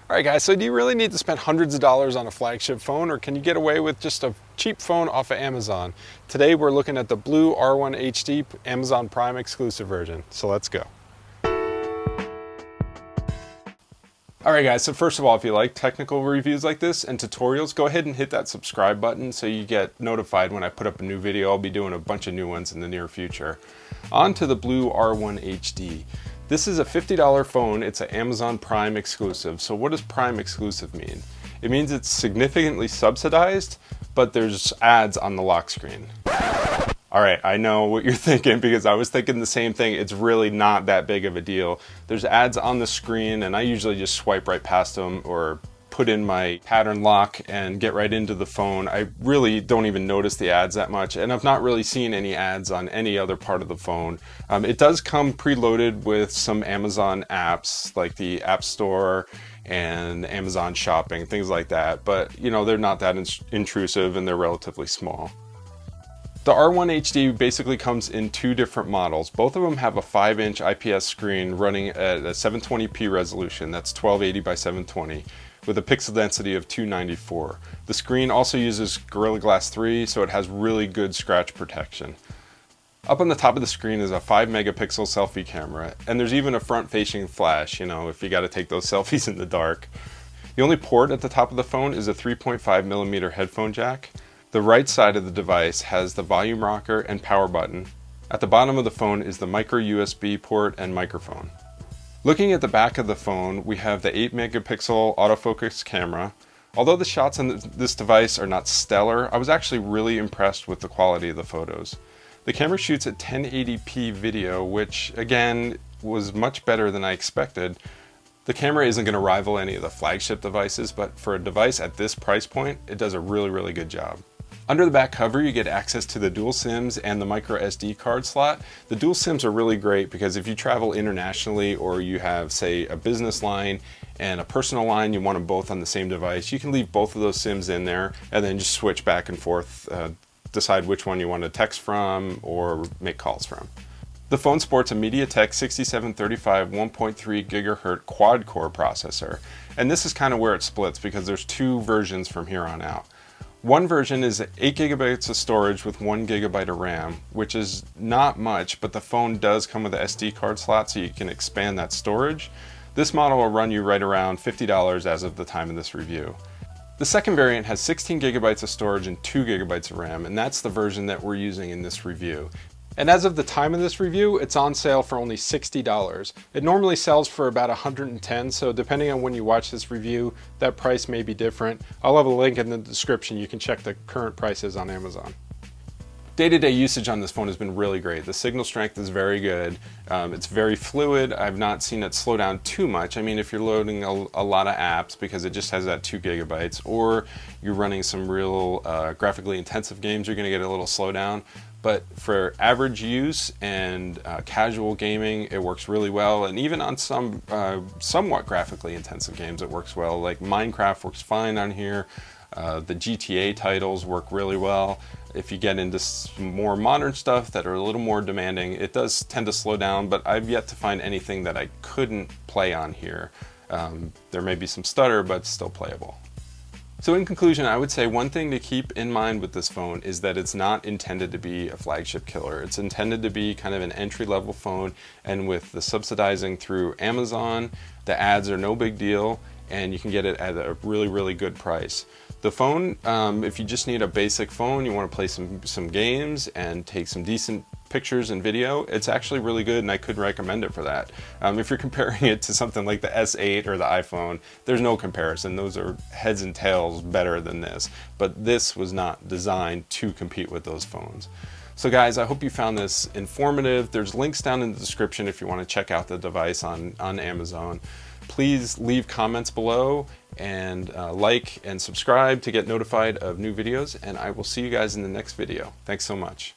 All right guys, so do you really need to spend hundreds of dollars on a flagship phone, or can you get away with just a cheap phone off of Amazon? Today we're looking at the BLU R1 HD Amazon Prime exclusive version, so let's go. All right guys, so first of all, if you like technical reviews like this and tutorials, go ahead and hit that subscribe button so you get notified when I put up a new video. I'll be doing a bunch of new ones in the near future. On to the BLU R1 HD. This is a $50 phone. It's an Amazon Prime exclusive. So what does Prime exclusive mean? It means it's significantly subsidized, but there's ads on the lock screen. All right, I know what you're thinking because I was thinking the same thing. It's really not that big of a deal. There's ads on the screen and I usually just swipe right past them or put in my pattern lock and get right into the phone. I really don't even notice the ads that much, and I've not really seen any ads on any other part of the phone. It does come preloaded with some Amazon apps like the App Store and Amazon Shopping, things like that, but you know, they're not that intrusive and they're relatively small. The R1 HD basically comes in two different models. Both of them have a 5-inch IPS screen running at a 720p resolution, that's 1280 by 720, with a pixel density of 294. The screen also uses Gorilla Glass 3, so it has really good scratch protection. Up on the top of the screen is a 5-megapixel selfie camera, and there's even a front-facing flash, you know, if you gotta take those selfies in the dark. The only port at the top of the phone is a 3.5mm headphone jack. The right side of the device has the volume rocker and power button. At the bottom of the phone is the micro USB port and microphone. Looking at the back of the phone, we have the 8-megapixel autofocus camera. Although the shots on this device are not stellar, I was actually really impressed with the quality of the photos. The camera shoots at 1080p video, which again was much better than I expected. The camera isn't going to rival any of the flagship devices, but for a device at this price point, it does a really good job. Under the back cover, you get access to the dual SIMs and the micro SD card slot. The dual SIMs are really great because if you travel internationally or you have, say, a business line and a personal line, you want them both on the same device, you can leave both of those SIMs in there and then just switch back and forth, decide which one you want to text from or make calls from. The phone sports a MediaTek 6735 1.3 GHz quad-core processor, and this is kind of where it splits because there's two versions from here on out. One version is 8 GB of storage with 1 GB of RAM, which is not much, but the phone does come with an SD card slot so you can expand that storage. This model will run you right around $50 as of the time of this review. The second variant has 16 GB of storage and 2 GB of RAM, and that's the version that we're using in this review. And as of the time of this review, it's on sale for only $60. It normally sells for about $110, so depending on when you watch this review, that price may be different. I'll have a link in the description. You can check the current prices on Amazon. Day-to-day usage on this phone has been really great. The signal strength is very good. It's very fluid. I've not seen it slow down too much. I mean, if you're loading a lot of apps because it just has that 2 GB, or you're running some real graphically intensive games, you're gonna get a little slowdown. But for average use and casual gaming, it works really well. And even on some somewhat graphically intensive games, it works well. Like Minecraft works fine on here. The GTA titles work really well. If you get into some more modern stuff that are a little more demanding, it does tend to slow down, but I've yet to find anything that I couldn't play on here. There may be some stutter, but it's still playable. So in conclusion, I would say one thing to keep in mind with this phone is that it's not intended to be a flagship killer. It's intended to be kind of an entry-level phone, and with the subsidizing through Amazon, the ads are no big deal, and you can get it at a really good price. The phone, if you just need a basic phone, you want to play some games and take some decent pictures and video, it's actually really good, and I could recommend it for that. If you're comparing it to something like the S8 or the iPhone, there's no comparison. Those are heads and tails better than this, but this was not designed to compete with those phones. So guys, I hope you found this informative. There's links down in the description if you want to check out the device on Amazon. Please leave comments below and like and subscribe to get notified of new videos, and I will see you guys in the next video. Thanks so much.